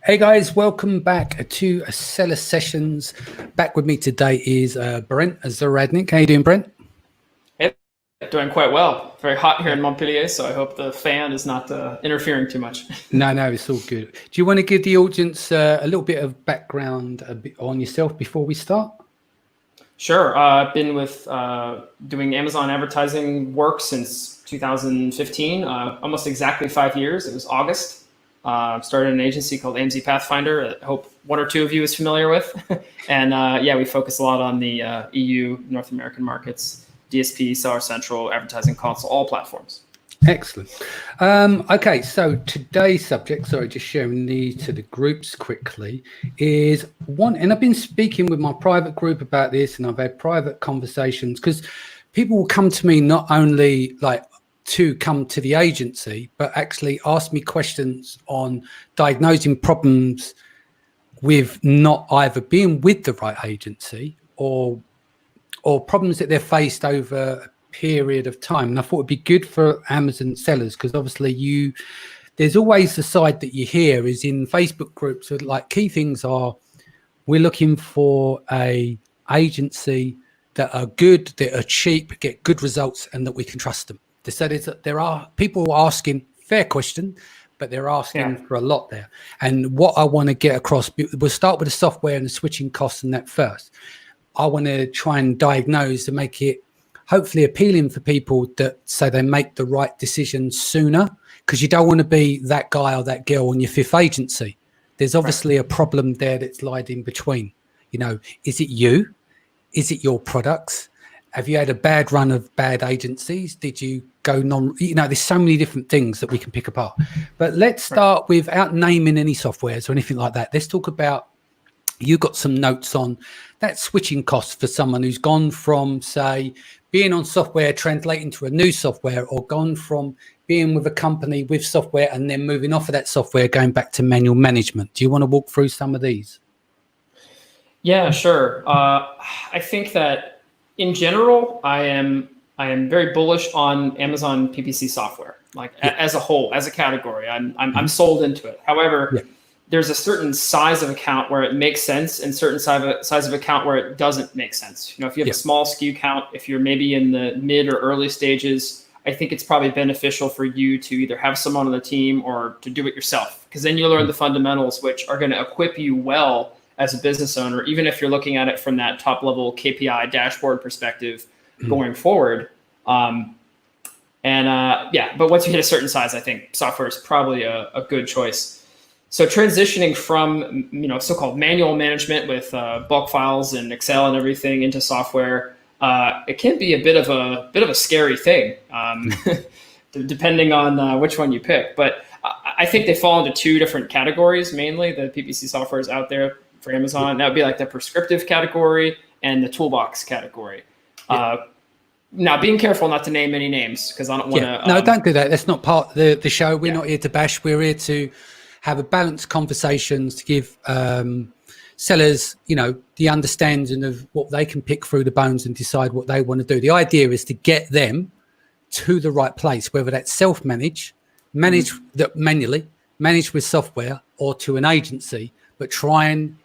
Hey guys, welcome back to Seller Sessions. Back with me today is Brent Zahradnik. How you doing, Brent? Hey, doing quite well. Very hot here in Montpellier, so I hope the fan is not interfering too much. No, it's all good. Do you want to give the audience a little bit of background on yourself before we start? Sure. I've been with doing Amazon advertising work since 2015, almost exactly 5 years. It was August. Started an agency called AMZ Pathfinder. I hope one or two of you is familiar with. And yeah, we focus a lot on the EU, North American markets, DSP, Seller Central, Advertising Console, all platforms. Excellent. Okay, so today's subject, sorry, just sharing these to the groups quickly, is one, and I've been speaking with my private group about this, and I've had private conversations, because people will come to me not only like to come to the agency, but actually ask me questions on diagnosing problems with not either being with the right agency or problems that they're faced over a period of time. And I thought it'd be good for Amazon sellers, because obviously there's always the side that you hear is in Facebook groups, like key things are, we're looking for a agency that are good, that are cheap, get good results, and that we can trust them. So there are people asking fair question, but they're asking for a lot there. And what I want to get across, we'll start with the software and the switching costs and that first. I want to try and diagnose and make it hopefully appealing for people that so they make the right decision sooner, because you don't want to be that guy or that girl on your fifth agency. There's obviously a problem there that's lied in between. You know, is it you? Is it your products? Have you had a bad run of bad agencies? Did you go there's so many different things that we can pick apart. But let's start without naming any softwares or anything like that. Let's talk about, you got some notes on that switching cost for someone who's gone from, say, being on software, translating to a new software, or gone from being with a company with software and then moving off of that software, going back to manual management. Do you want to walk through some of these? Yeah, sure. I think that in general, I am very bullish on Amazon PPC software, as a whole, as a category. I'm sold into it. However, there's a certain size of account where it makes sense, and certain size of account where it doesn't make sense. You know, if you have a small SKU count, if you're maybe in the mid or early stages, I think it's probably beneficial for you to either have someone on the team or to do it yourself, because then you learn the fundamentals, which are going to equip you well as a business owner, even if you're looking at it from that top level KPI dashboard perspective going forward. But once you hit a certain size, I think software is probably a good choice. So transitioning from, so-called manual management with bulk files and Excel and everything into software, it can be a bit of a scary thing, depending on which one you pick. But I think they fall into two different categories, mainly the PPC software is out there for Amazon. That would be like the prescriptive category and the toolbox category. Now, being careful not to name any names, because I don't want to. No, don't do that. That's not part of the show. We're not here to bash. We're here to have a balanced conversations to give sellers, the understanding of what they can pick through the bones and decide what they want to do. The idea is to get them to the right place, whether that's self-manage, manage that manually, manage with software, or to an agency, but try and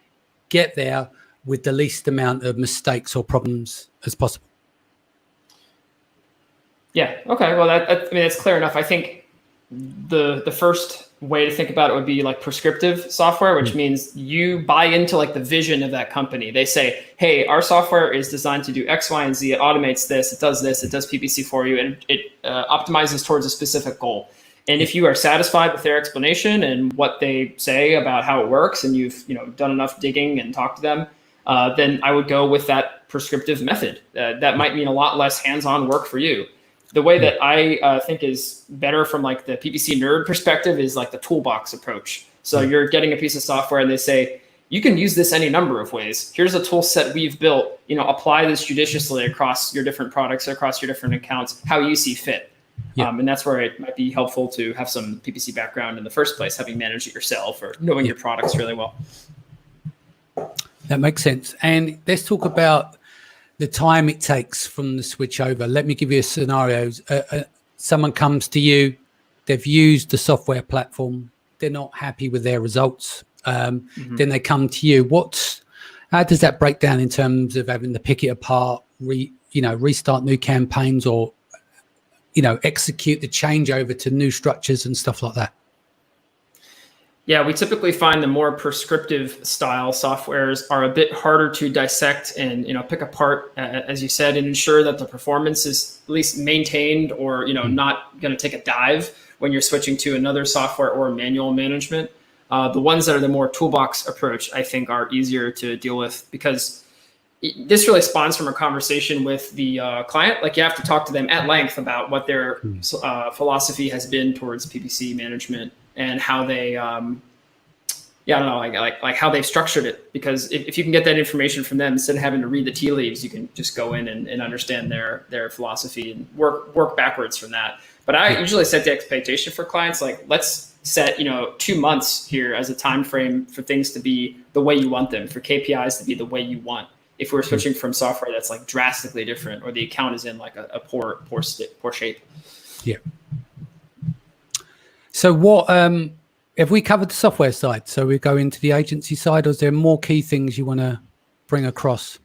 get there with the least amount of mistakes or problems as possible. Yeah. Okay. Well, that's clear enough. I think the first way to think about it would be like prescriptive software, which means you buy into like the vision of that company. They say, hey, our software is designed to do X, Y, and Z. It automates this. It does PPC for you, and it optimizes towards a specific goal. And if you are satisfied with their explanation and what they say about how it works, and you've done enough digging and talked to them, then I would go with that prescriptive method. That might mean a lot less hands-on work for you. The way that I think is better from like the PPC nerd perspective is like the toolbox approach. So you're getting a piece of software and they say, you can use this any number of ways. Here's a tool set we've built, apply this judiciously across your different products, across your different accounts, how you see fit. And that's where it might be helpful to have some PPC background in the first place, having managed it yourself or knowing your products really well. That makes sense. And let's talk about the time it takes from the switch over. Let me give you a scenario. Someone comes to you, they've used the software platform they're not happy with their results, then they come to you. How does that break down in terms of having to pick it apart, restart new campaigns, or execute the changeover to new structures and stuff like that? Yeah, we typically find the more prescriptive style softwares are a bit harder to dissect and pick apart, as you said, and ensure that the performance is at least maintained, or not going to take a dive when you're switching to another software or manual management. The ones that are the more toolbox approach, I think, are easier to deal with, because this really spawns from a conversation with the client. Like, you have to talk to them at length about what their philosophy has been towards PPC management, and how they, like how they've structured it. Because if you can get that information from them, instead of having to read the tea leaves, you can just go in and understand their philosophy and work backwards from that. But I usually set the expectation for clients, like, let's set 2 months here as a time frame for things to be the way you want them, for KPIs to be the way you want. If we're switching from software that's like drastically different, or the account is in like a poor shape. Yeah. So what have we covered the software side? So we go into the agency side, or is there more key things you want to bring across?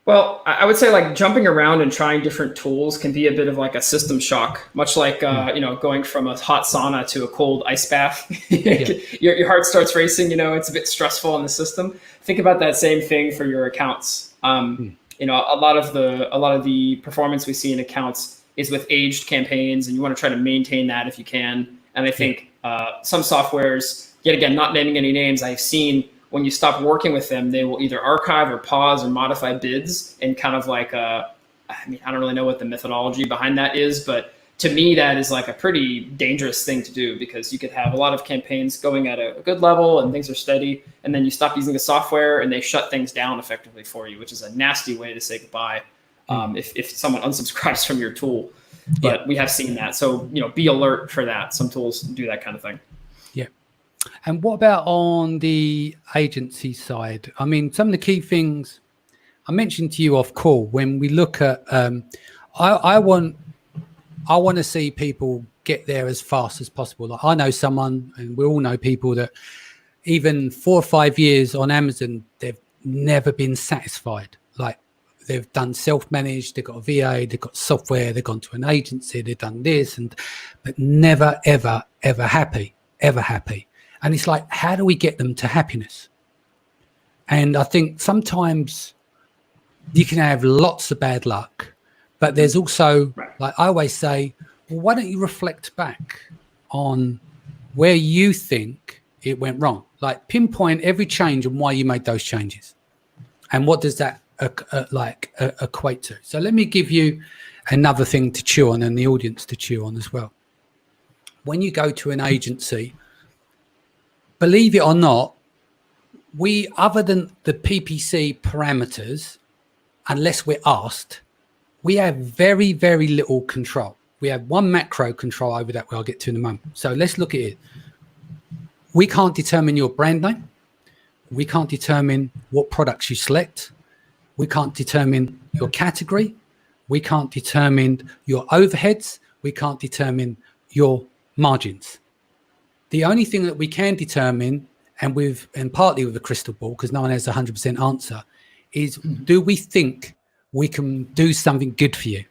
Well, I would say, like, jumping around and trying different tools can be a bit of like a system shock, much like going from a hot sauna to a cold ice bath. Your heart starts racing. It's a bit stressful in the system. Think about that same thing for your accounts. A lot of the performance we see in accounts is with aged campaigns, and you want to try to maintain that if you can. And I think some softwares, yet again, not naming any names, I've seen when you stop working with them, they will either archive or pause or modify bids, and kind of like I don't really know what the methodology behind that is, but to me, that is like a pretty dangerous thing to do, because you could have a lot of campaigns going at a good level and things are steady, and then you stop using the software and they shut things down effectively for you, which is a nasty way to say goodbye if someone unsubscribes from your tool. But we have seen that. So, be alert for that. Some tools do that kind of thing. Yeah. And what about on the agency side? I mean, some of the key things I mentioned to you off call, when we look at, I want to see people get there as fast as possible. Like, I know someone, and we all know people, that even 4 or 5 years on Amazon, they've never been satisfied. Like, they've done self-managed, they've got a VA, they've got software, they've gone to an agency, they've done this, but never, ever, ever happy. And it's like, how do we get them to happiness? And I think sometimes you can have lots of bad luck, but there's also, like I always say, well, why don't you reflect back on where you think it went wrong? Like, pinpoint every change and why you made those changes. And what does that equate to? So let me give you another thing to chew on, and the audience to chew on as well. When you go to an agency, believe it or not, we, other than the PPC parameters, unless we're asked, we have very, very little control. We have one macro control over that, I'll get to in a moment. So let's look at it. We can't determine your brand name. We can't determine what products you select. We can't determine your category. We can't determine your overheads. We can't determine your margins. The only thing that we can determine, and partly with a crystal ball, because no one has a 100% answer, is do we think we can do something good for you?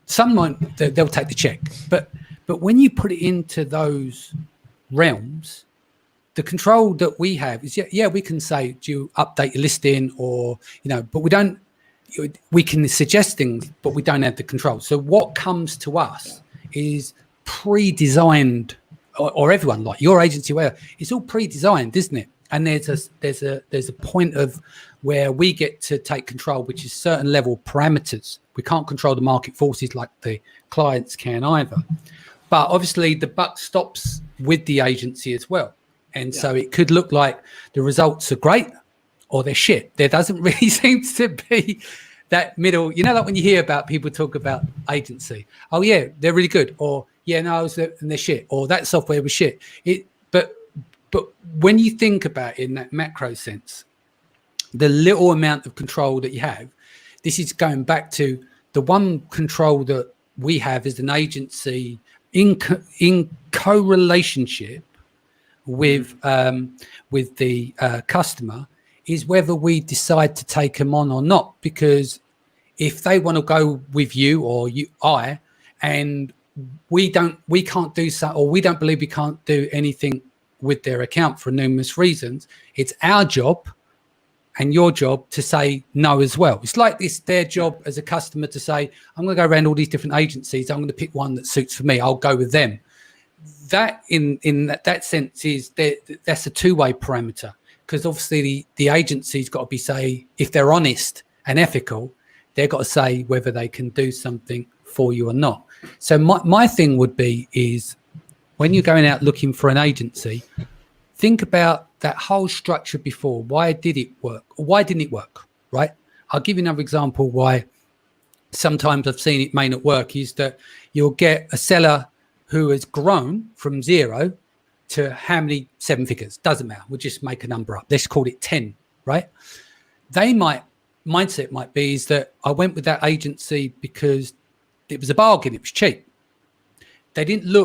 Someone, they'll take the check. But when you put it into those realms, the control that we have is, we can say, do you update your listing, or, but we can suggest things, but we don't have the control. So what comes to us is pre-designed, or everyone, like your agency, where it's all pre-designed, isn't it? And there's a point of where we get to take control, which is certain level parameters. We can't control the market forces like the clients can either. But obviously the buck stops with the agency as well. And so it could look like the results are great or they're shit. There doesn't really seem to be that middle, like when you hear about people talk about agency, oh yeah, they're really good, or yeah, no, and they're shit, or that software was shit. But when you think about it in that macro sense, the little amount of control that you have, this is going back to the one control that we have as an agency in co-relationship with the customer is whether we decide to take them on or not. Because if they want to go with you or and we can't do so, or we don't believe we can't do anything with their account for numerous reasons, it's our job and your job to say no as well. It's like it's their job as a customer to say, I'm going to go around all these different agencies. I'm going to pick one that suits for me. I'll go with them. That in that sense is that's a two-way parameter, because obviously the agency's got to be say, if they're honest and ethical, they've got to say whether they can do something for you or not. So my thing would be is when you're going out looking for an agency, think about that whole structure before. Why did it work? Or why didn't it work? Right? I'll give you another example why sometimes I've seen it may not work is that you'll get a seller who has grown from 0 to how many 7 figures? Doesn't matter. We'll just make a number up. Let's call it 10, right? Mindset might be is that I went with that agency because it was a bargain. It was cheap. They didn't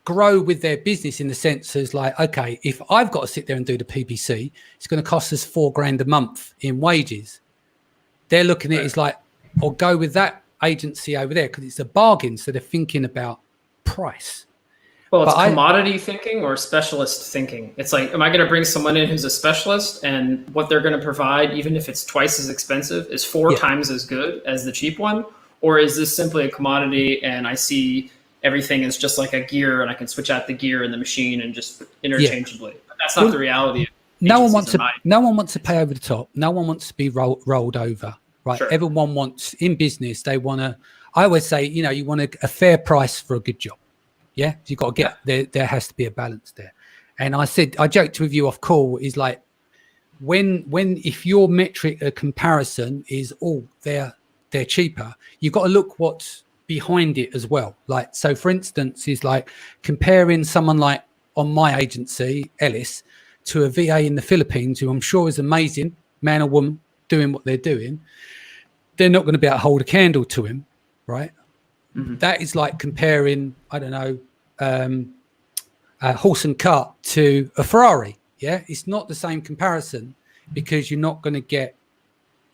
grow with their business in the sense as like, okay, if I've got to sit there and do the PPC, it's going to cost us $4,000 a month in wages. They're looking at it as like, I'll go with that agency over there because it's a bargain. So they're thinking about price. Well, it's commodity thinking or specialist thinking. It's like, am I going to bring someone in who's a specialist and what they're going to provide, even if it's twice as expensive, is 4 times as good as the cheap one? Or is this simply a commodity and I see everything is just like a gear and I can switch out the gear in the machine and just interchangeably? But that's not the reality. No one wants to pay over the top. No one wants to be rolled over, right? Sure. Everyone wants, in business, they want to, I always say, you want a fair price for a good job. Yeah, you've got to get there has to be a balance there. And I joked with you off call is like if your metric a comparison is they're cheaper, you've got to look what's behind it as well. Like, so for instance, is like comparing someone like on my agency, Ellis, to a VA in the Philippines, who I'm sure is amazing, man or woman, doing what they're doing. They're not going to be able to hold a candle to him, right? Mm-hmm. That is like comparing, I don't know, a horse and cart to a Ferrari. Yeah, it's not the same comparison because you're not going to get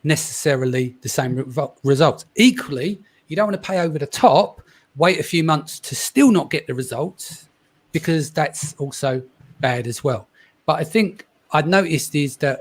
necessarily the same results. Equally, you don't want to pay over the top, wait a few months to still not get the results, because that's also bad as well. But I think I've noticed is that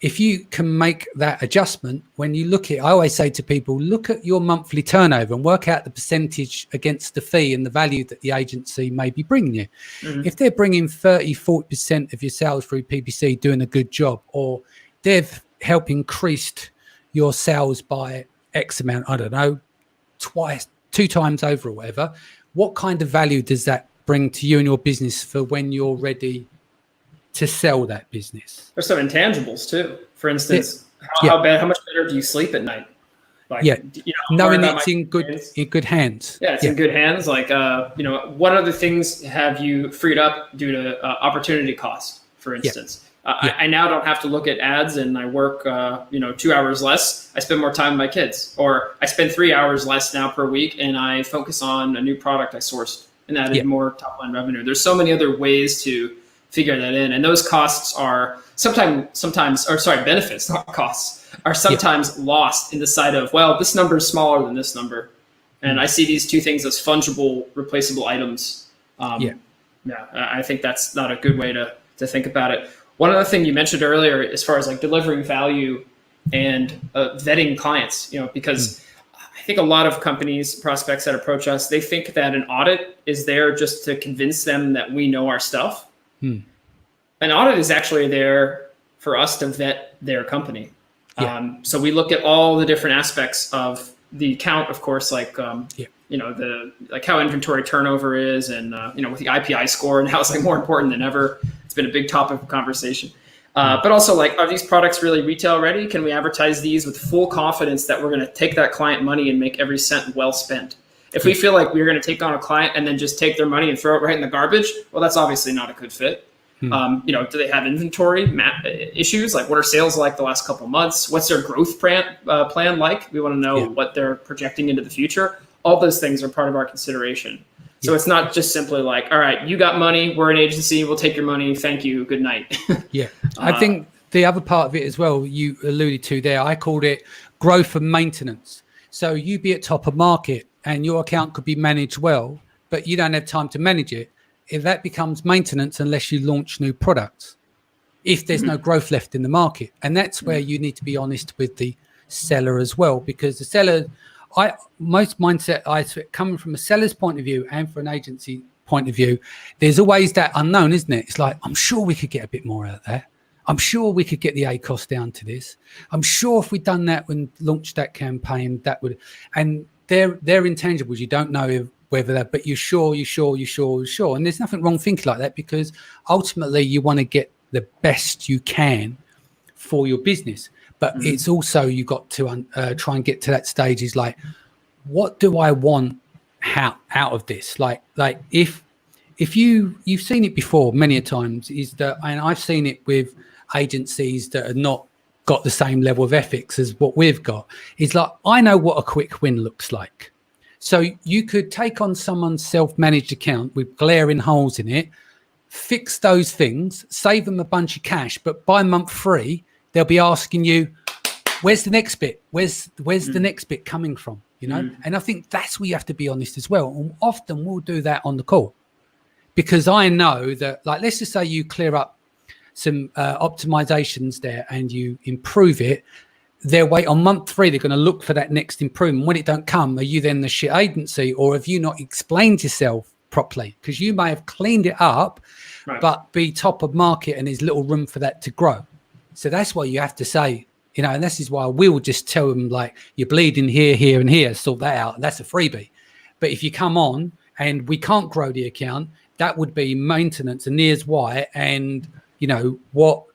if you can make that adjustment, when you look at, I always say to people, look at your monthly turnover and work out the percentage against the fee and the value that the agency may be bringing you. Mm-hmm. If they're bringing 30-40% of your sales through PPC, doing a good job, or they've helped increased your sales by X amount, I don't know, 2 times over or whatever, what kind of value does that bring to you and your business for when you're ready to sell that business? There's some intangibles too. For instance, how much better do you sleep at night? Like, knowing it's in good hands. Yeah, it's in good hands. Like, what other things have you freed up due to opportunity cost, for instance? I now don't have to look at ads and I work, 2 hours less. I spend more time with my kids, or I spend 3 hours less now per week and I focus on a new product I sourced and added more top line revenue. There's so many other ways to figure that in. And those costs are benefits, not costs, are sometimes lost in the side of, well, this number is smaller than this number. And I see these two things as fungible, replaceable items. I think that's not a good way to think about it. One other thing you mentioned earlier, as far as like delivering value and vetting clients, because I think a lot of companies, prospects that approach us, they think that an audit is there just to convince them that we know our stuff. An audit is actually there for us to vet their company. So we look at all the different aspects of the account, of course, like, how inventory turnover is and, with the IPI score, and how it's like more important than ever. It's been a big topic of conversation. But also, like, are these products really retail ready? Can we advertise these with full confidence that we're going to take that client money and make every cent well spent? If we feel like we're going to take on a client and then just take their money and throw it right in the garbage, well, that's obviously not a good fit. Do they have inventory issues? Like, what are sales like the last couple of months? What's their growth plan like? We want to know what they're projecting into the future. All those things are part of our consideration. So it's not just simply like, all right, you got money, we're an agency, we'll take your money, thank you, good night. Yeah, I think the other part of it as well, you alluded to there, I called it growth and maintenance. So you be at top of market and your account could be managed well, but you don't have time to manage it. If that becomes maintenance unless you launch new products, if there's no growth left in the market. And that's where you need to be honest with the seller as well, because the seller, most mindset, coming from a seller's point of view and from an agency point of view, there's always that unknown, isn't it? It's like, I'm sure we could get a bit more out of that. I'm sure we could get the ACOS down to this. I'm sure if we'd done that and launched that campaign, that would, and they're intangibles. You don't know whether that, but you're sure. And there's nothing wrong thinking like that, because ultimately you want to get the best you can for your business. But it's also, you got to try and get to that stage is like, what do I want out of this? Like if you've seen it before many a times, is that, and I've seen it with agencies that are not got the same level of ethics as what we've got, is like, I know what a quick win looks like. So you could take on someone's self-managed account with glaring holes in it, fix those things, save them a bunch of cash, but by month 3, they'll be asking you, where's the next bit? Where's the next bit coming from? You know? And I think that's where you have to be honest as well. And often we'll do that on the call, because I know that, like, let's just say you clear up some optimizations there and you improve it. They'll wait on month 3. They're going to look for that next improvement. When it don't come, are you then the shit agency, or have you not explained yourself properly? Because you may have cleaned it up, but be top of market and there's little room for that to grow. So that's why you have to say, you know, and this is why we will just tell them, like, you're bleeding here, here, and here, sort that out. That's a freebie. But if you come on and we can't grow the account, that would be maintenance, and here's why. And, you know, what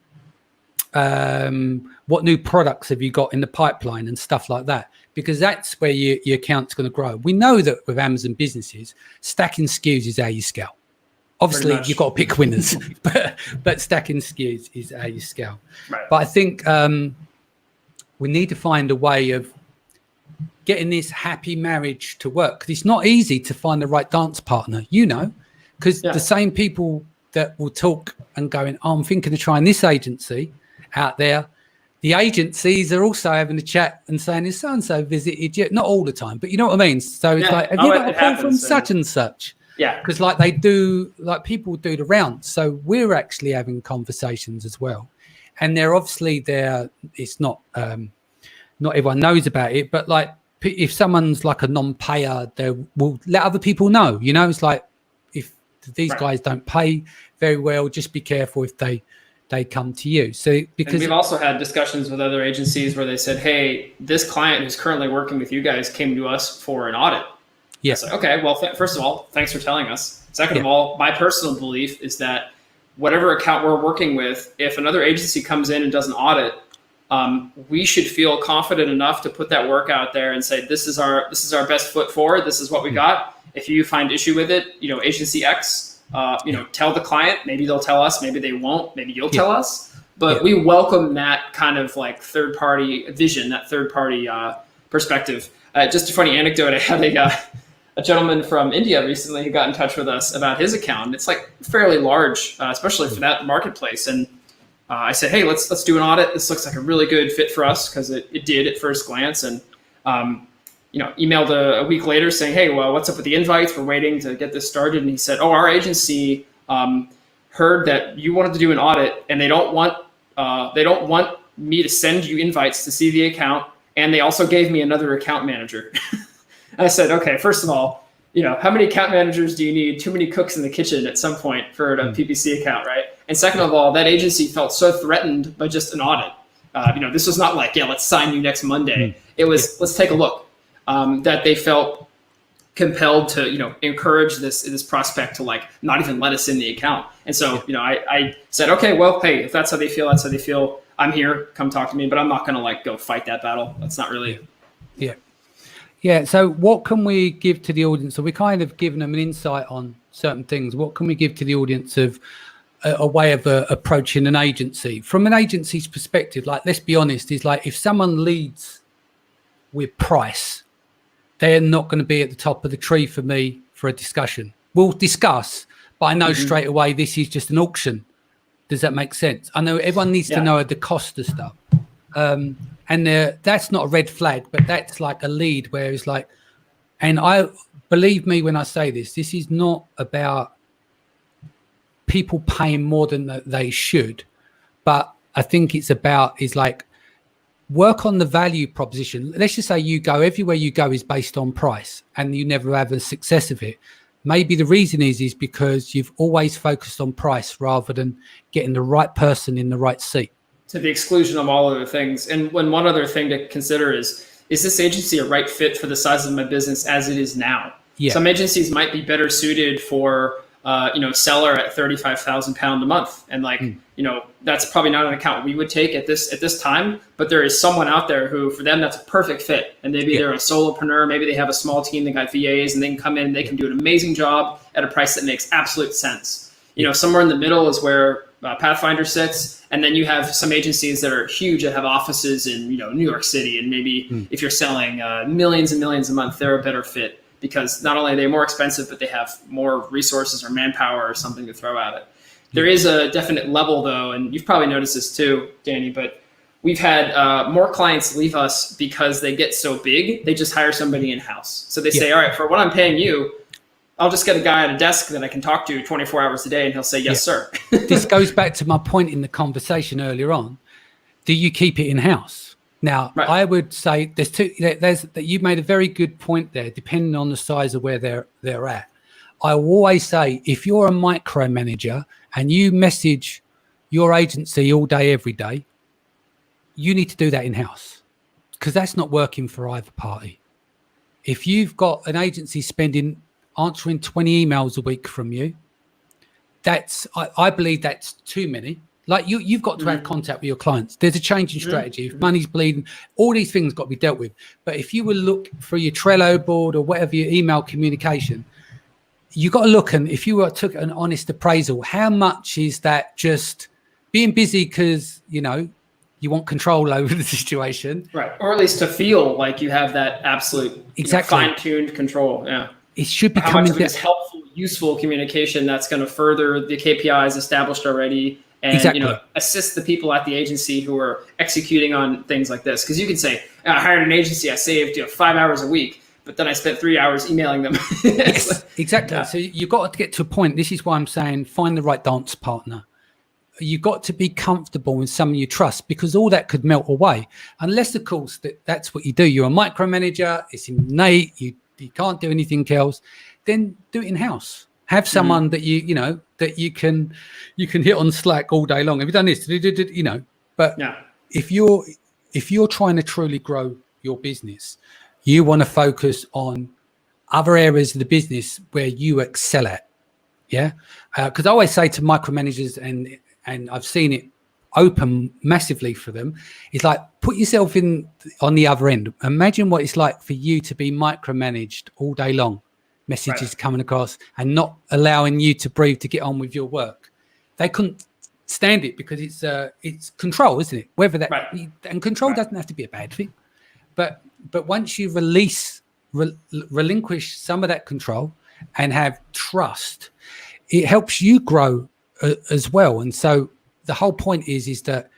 new products have you got in the pipeline and stuff like that? Because that's where your account's going to grow. We know that with Amazon businesses, stacking SKUs is how you scale. Obviously, you've got to pick winners, but stacking SKUs is how you scale. Right. But I think we need to find a way of getting this happy marriage to work, because it's not easy to find the right dance partner, you know, because the same people that will talk and going, oh, I'm thinking of trying this agency out there. The agencies are also having a chat and saying, is so-and-so visited you? Not all the time, but you know what I mean? So it's like, have you got a call from such and such? Yeah. Because like they do, like people do the rounds. So we're actually having conversations as well. And they're obviously there. It's not, not everyone knows about it, but like if someone's like a non-payer, they will let other people know, you know, it's like, if these guys don't pay very well, just be careful if they come to you. So because, and we've also had discussions with other agencies where they said, hey, this client who's currently working with you guys came to us for an audit. Yes. Like, okay, well, first of all, thanks for telling us. Second of all, my personal belief is that whatever account we're working with, if another agency comes in and does an audit, we should feel confident enough to put that work out there and say, this is our best foot forward. This is what we got. If you find issue with it, you know, agency X, you know, tell the client. Maybe they'll tell us. Maybe they won't. Maybe you'll tell us. But we welcome that kind of like third-party vision, that third-party perspective. Just a funny anecdote. I had a gentleman from India recently who got in touch with us about his account. It's like fairly large, especially for that marketplace. And I said, hey, let's do an audit. This looks like a really good fit for us, because it did at first glance. And you know, emailed a week later saying, hey, well, what's up with the invites? We're waiting to get this started. And he said, oh, our agency heard that you wanted to do an audit, and they don't want me to send you invites to see the account. And they also gave me another account manager. I said, okay, first of all, you know, how many account managers do you need? Too many cooks in the kitchen at some point for a PPC account, right? And second of all, that agency felt so threatened by just an audit. You know, this was not like, yeah, let's sign you next Monday. It was, let's take a look. That they felt compelled to, you know, encourage this prospect to like not even let us in the account. And so, you know, I said, okay, well, hey, if that's how they feel, that's how they feel. I'm here, come talk to me, but I'm not going to like go fight that battle. That's not really. Yeah. So what can we give to the audience? So we're kind of giving them an insight on certain things. What can we give to the audience of a way of approaching an agency from an agency's perspective? Like, let's be honest, is like, if someone leads with price, they're not going to be at the top of the tree for me for a discussion. We'll discuss, but I know straight away this is just an auction. Does that make sense? I know everyone needs to know the cost of stuff. And that's not a red flag, but that's like a lead where it's like, and I believe me when I say this is not about people paying more than they should, but I think it's about like work on the value proposition. Let's just say you go everywhere you go is based on price and you never have a success of it. Maybe the reason is because you've always focused on price rather than getting the right person in the right seat. To the exclusion of all other things. And one other thing to consider is this agency a right fit for the size of my business as it is now? Yeah. Some agencies might be better suited for, seller at £35,000 a month. And that's probably not an account we would take at this time, but there is someone out there who for them, that's a perfect fit. And maybe they're a solopreneur, maybe they have a small team, they got VAs and they can come in and they can do an amazing job at a price that makes absolute sense. Somewhere in the middle is where Pathfinder sits. And then you have some agencies that are huge that have offices in, New York City. And maybe if you're selling millions and millions a month, they're a better fit because not only are they more expensive, but they have more resources or manpower or something to throw at it. There is a definite level though, and you've probably noticed this too, Danny, but we've had more clients leave us because they get so big, they just hire somebody in-house. So they say, all right, for what I'm paying you, I'll just get a guy at a desk that I can talk to 24 hours a day and he'll say, yes, sir. This goes back to my point in the conversation earlier on. Do you keep it in-house? Now, I would say you made a very good point there, depending on the size of where they're at. I will always say, if you're a micromanager and you message your agency all day, every day, you need to do that in-house because that's not working for either party. If you've got an agency answering 20 emails a week from you, I believe that's too many. Like you've got to have contact with your clients. There's a change in strategy. If money's bleeding, all these things got to be dealt with. But if you will look through your Trello board or whatever your email communication, you got to look, and if you took an honest appraisal, how much is that just being busy because you want control over the situation, right? Or at least to feel like you have that absolute fine-tuned control. Yeah. It should be how much of it is helpful, useful communication that's going to further the KPIs established already and assist the people at the agency who are executing on things like this. Because you can say, I hired an agency, I saved 5 hours a week, but then I spent 3 hours emailing them. Yes, exactly. Yeah. So you've got to get to a point. This is why I'm saying find the right dance partner. You've got to be comfortable with someone you trust because all that could melt away. Unless, of course, that's what you do. You're a micromanager. It's innate. You can't do anything else. Then do it in-house. Have someone that that you can hit on Slack all day long. Have you done this? But if you're trying to truly grow your business, you want to focus on other areas of the business where you excel at. Yeah, because I always say to micromanagers, and I've seen it open massively for them. It's like put yourself on the other end. Imagine what it's like for you to be micromanaged all day long. Messages coming across and not allowing you to breathe to get on with your work. They couldn't stand it because it's control, isn't it? Whether that and control doesn't have to be a bad thing, but once you relinquish some of that control and have trust, it helps you grow as well. And so the whole point is that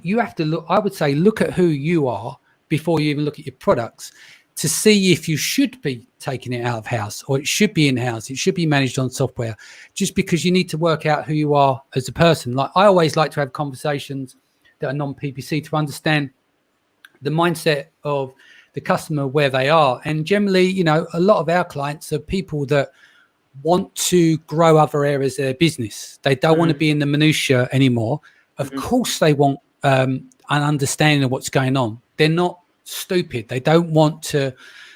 you have to look. I would say look at who you are before you even look at your products, to see if you should be taking it out of house or it should be in-house. It should be managed on software, just because you need to work out who you are as a person. Like I always like to have conversations that are non-PPC to understand the mindset of the customer, where they are. And generally, a lot of our clients are people that want to grow other areas of their business. They don't want to be in the minutiae anymore. Of course, they want an understanding of what's going on. They're not stupid. They don't want to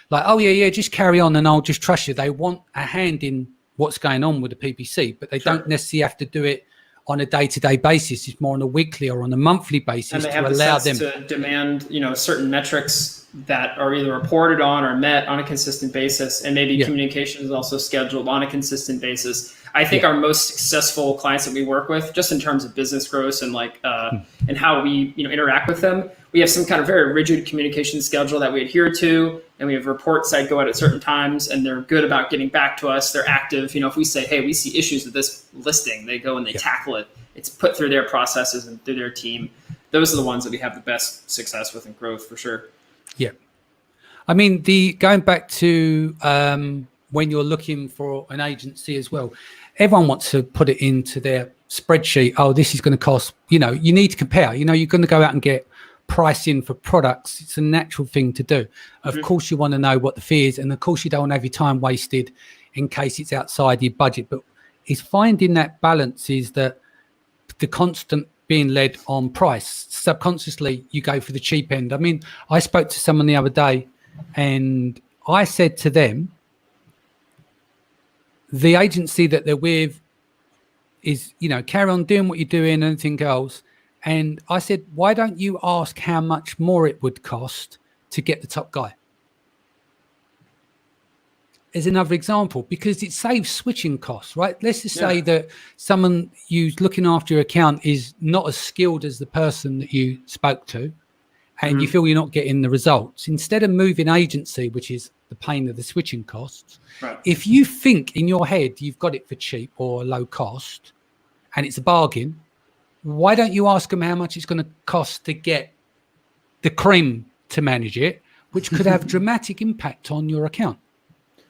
just carry on and I'll just trust you. They want a hand in what's going on with the PPC, but they don't necessarily have to do it on a day-to-day basis. It's more on a weekly or on a monthly basis, and they have allow them to demand certain metrics that are either reported on or met on a consistent basis, and maybe communication is also scheduled on a consistent basis. I think our most successful clients that we work with, just in terms of business growth and and how we interact with them, we have some kind of very rigid communication schedule that we adhere to. and we have reports that go out at certain times, and they're good about getting back to us. They're active. If we say, hey, we see issues with this listing, they go and they tackle it. It's put through their processes and through their team. Those are the ones that we have the best success with and growth for sure. Yeah. I mean, going back to when you're looking for an agency as well, everyone wants to put it into their spreadsheet. Oh, this is going to cost, you need to compare. You're going to go out and get pricing for products. It's a natural thing to do. Of course, you want to know what the fee is. And of course, you don't want to have your time wasted in case it's outside your budget. But it's finding that balance is that the constant being led on price. Subconsciously, you go for the cheap end. I mean, I spoke to someone the other day and I said to them, the agency that they're with is, carry on doing what you're doing and anything else. And I said, why don't you ask how much more it would cost to get the top guy? As another example, because it saves switching costs, right? Let's just say that someone who's looking after your account is not as skilled as the person that you spoke to, and you feel you're not getting the results. Instead of moving agency, which is the pain of the switching costs, if you think in your head you've got it for cheap or low cost, and it's a bargain, why don't you ask them how much it's going to cost to get the cream to manage it, which could have dramatic impact on your account?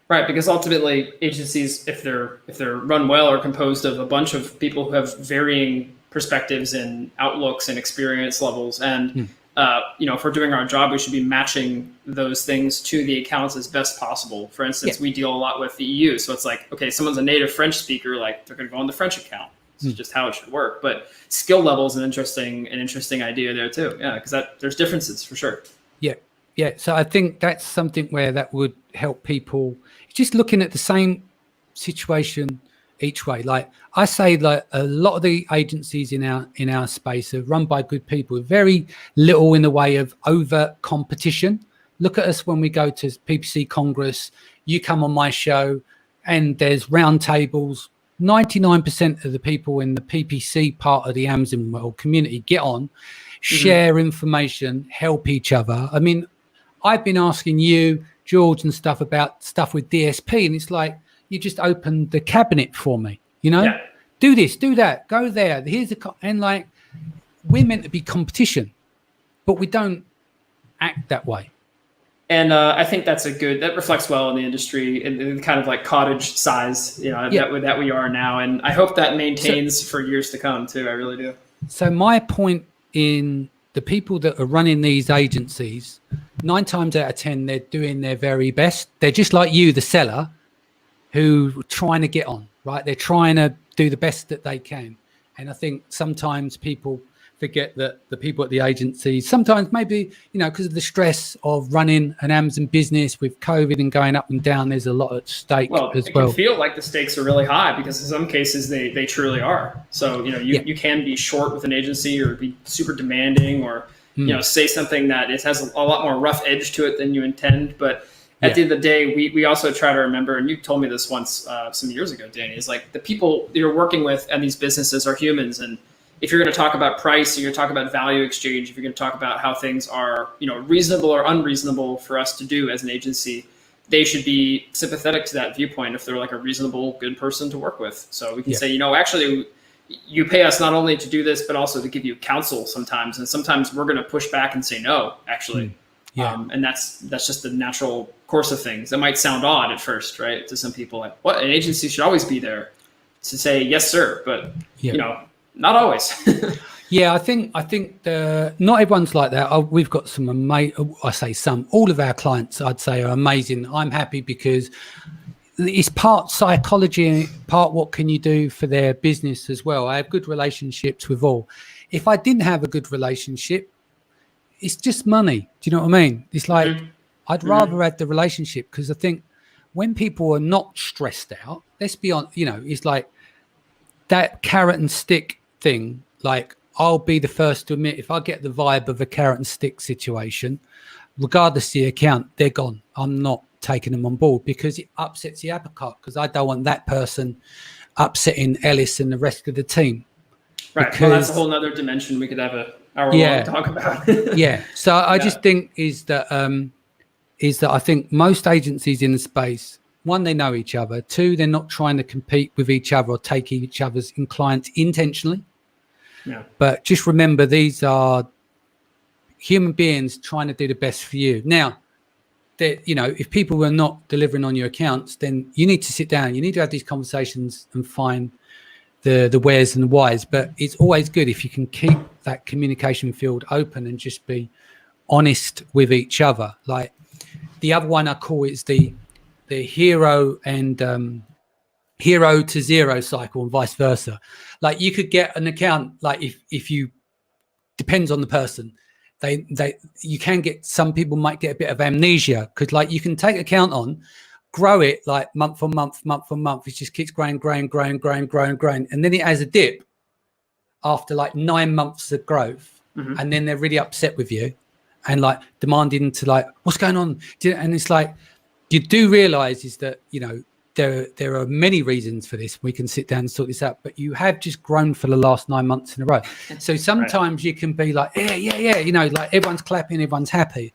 Right, because ultimately agencies, if they're run well, are composed of a bunch of people who have varying perspectives and outlooks and experience levels. And if we're doing our job, we should be matching those things to the accounts as best possible. For instance, we deal a lot with the EU, so it's like, okay, someone's a native French speaker, like they're going to go on the French account. This is just how it should work. But skill level is an interesting idea there too. Yeah, because there's differences for sure. Yeah. So I think that's something where that would help people. Just looking at the same situation each way. Like I say, like a lot of the agencies in our space are run by good people, very little in the way of over competition. Look at us when we go to PPC Congress. You come on my show, and there's round tables. 99% of the people in the PPC part of the Amazon world community get on, share information, help each other. I mean, I've been asking you, George, and stuff about stuff with DSP, and it's like, you just opened the cabinet for me, do this, do that, go there. And like, we're meant to be competition, but we don't act that way. And I think that reflects well in the industry in kind of like cottage size, that we are now. And I hope that maintains for years to come too. I really do. So my point in the people that are running these agencies, 9 times out of 10, they're doing their very best. They're just like you, the seller, who are trying to get on, right? They're trying to do the best that they can. And I think sometimes people forget that the people at the agencies, sometimes maybe, because of the stress of running an Amazon business with COVID and going up and down, there's a lot at stake as well. It can feel like the stakes are really high because in some cases they truly are. So, you can be short with an agency or be super demanding or, say something that it has a lot more rough edge to it than you intend. But at the end of the day, we also try to remember, and you told me this once some years ago, Danny, is like the people you're working with and these businesses are humans. And if you're going to talk about price, you're going to talk about value exchange, if you're going to talk about how things are, reasonable or unreasonable for us to do as an agency, they should be sympathetic to that viewpoint if they're like a reasonable, good person to work with. So we can say, actually, you pay us not only to do this, but also to give you counsel sometimes. And sometimes we're going to push back and say, no, actually. And that's just the natural course of things. It might sound odd at first, right? To some people, like, what? An agency should always be there to say, yes, sir. But, not always. I think not everyone's like that. We've got some all of our clients, I'd say, are amazing. I'm happy because it's part psychology, part what can you do for their business as well. I have good relationships with all. If I didn't have a good relationship, it's just money. Do you know what I mean? It's like, I'd rather have the relationship because I think when people are not stressed out, let's be honest, it's like that carrot and stick thing. Like, I'll be the first to admit, if I get the vibe of a carrot and stick situation, regardless of the account, they're gone. I'm not taking them on board because it upsets the apple cart, because I don't want that person upsetting Ellis and the rest of the team. Right. Because, well, that's a whole nother dimension we could have an hour long talk about. So I just think is that is that I think most agencies in the space, one, they know each other. Two, they're not trying to compete with each other or take each other's clients intentionally. Yeah. But just remember, these are human beings trying to do the best for you. Now, that, you know, if people are not delivering on your accounts, then you need to sit down. You need to have these conversations and find the wheres and the whys. But it's always good if you can keep that communication field open and just be honest with each other. Like the other one I call is the hero and hero to zero cycle and vice versa. Like you could get an account, like if you, depends on the person, you can get, some people might get a bit of amnesia, because like you can take account on, grow it like month on month, it just keeps growing, and then it has a dip after like 9 months of growth. And then they're really upset with you and like demanding to like, what's going on? And it's like, you do realize is that, you know, there are many reasons for this. We can sit down and sort this out, but you have just grown for the last 9 months in a row. So sometimes you can be like, yeah, you know, like everyone's clapping, everyone's happy,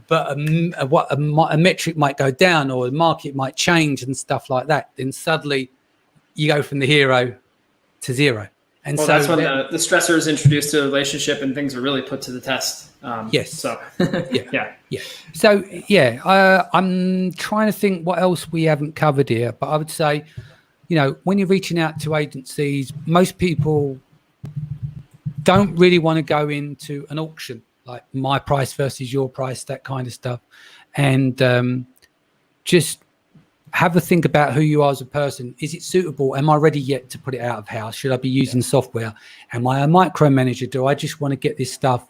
but a metric might go down or the market might change and stuff like that. Then suddenly you go from the hero to zero. And well, so that's when the stressor is introduced to a relationship and things are really put to the test. Yes. So yeah. So I'm trying to think what else we haven't covered here, but I would say, you know, when you're reaching out to agencies, most people don't really want to go into an auction, like my price versus your price, that kind of stuff. And just have a think about who you are as a person. Is it suitable? Am I ready yet to put it out of house? Should I be using software? Am I a micromanager? Do I just want to get this stuff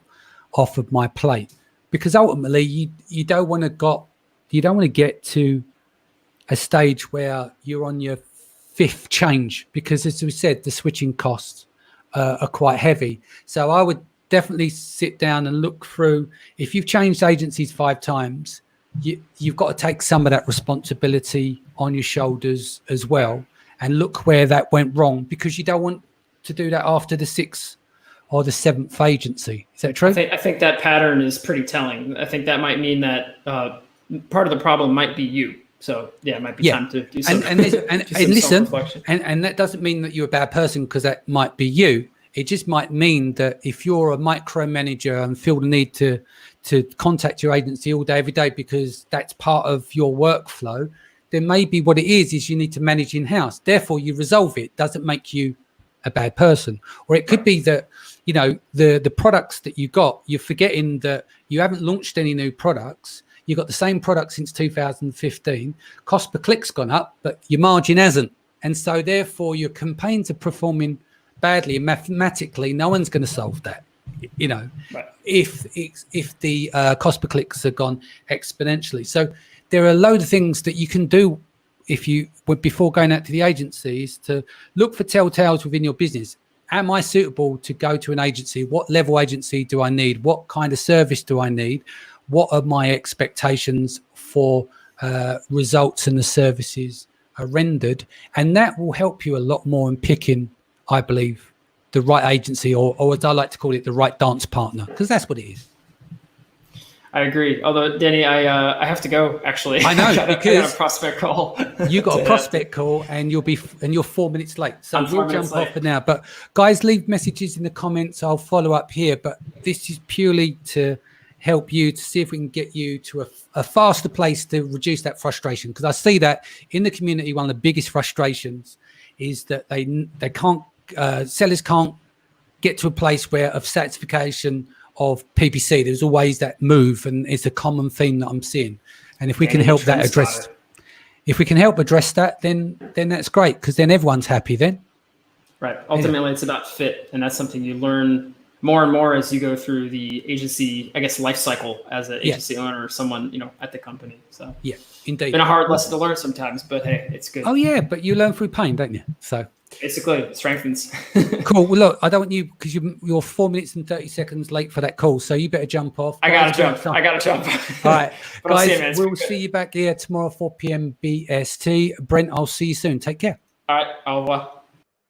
off of my plate? Because ultimately you don't want to get to a stage where you're on your fifth change, because as we said, the switching costs are quite heavy. So I would definitely sit down and look through, if you've changed agencies 5 times, you've got to take some of that responsibility on your shoulders as well, and look where that went wrong, because you don't want to do that after the 6th or the 7th agency. Is that true? I think that pattern is pretty telling. I think that might mean that part of the problem might be you. So yeah, it might be time to do some, and listen, and that doesn't mean that you're a bad person, because that might be you. It just might mean that if you're a micromanager and feel the need to contact your agency all day, every day, because that's part of your workflow, then maybe what it is you need to manage in-house. Therefore, you resolve it. Doesn't make you a bad person. Or it could be that, you know, the products that you got, you're forgetting that you haven't launched any new products. You've got the same product since 2015. Cost per click's gone up, but your margin hasn't. And so therefore your campaigns are performing badly, and mathematically no one's going to solve that, you know, if the cost per clicks have gone exponentially. So there are a load of things that you can do before going out to the agencies, to look for telltales within your business. Am I suitable to go to an agency? What level agency do I need? What kind of service do I need? What are my expectations for results and the services are rendered? And that will help you a lot more in picking, I believe, the right agency, or as I like to call it, the right dance partner, because that's what it is. I agree. Although, Danny, I have to go, actually. I know, I got because a prospect call. You got a prospect call, and you're 4 minutes late. So we'll jump off for now. But guys, leave messages in the comments. I'll follow up here. But this is purely to help you, to see if we can get you to a faster place to reduce that frustration. Because I see that in the community, one of the biggest frustrations is that they can't, sellers can't get to a place where of satisfaction of PPC. There's always that move, and it's a common theme that I'm seeing. And if we can help that address, that, then that's great, because then everyone's happy then. Right. Ultimately, it's about fit, and that's something you learn more and more as you go through the agency, I guess, life cycle as an agency owner or someone, you know, at the company. So yeah, indeed. Been a hard lesson to learn sometimes, but hey, it's good. Oh yeah, but you learn through pain, don't you? So basically, it strengthens. Cool. Well, look, I don't want you, because you're 4 minutes and 30 seconds late for that call, so you better jump off. I gotta jump. All right, guys, we'll see you back here tomorrow, 4 p.m. BST. Brent, I'll see you soon. Take care. All right. Au revoir.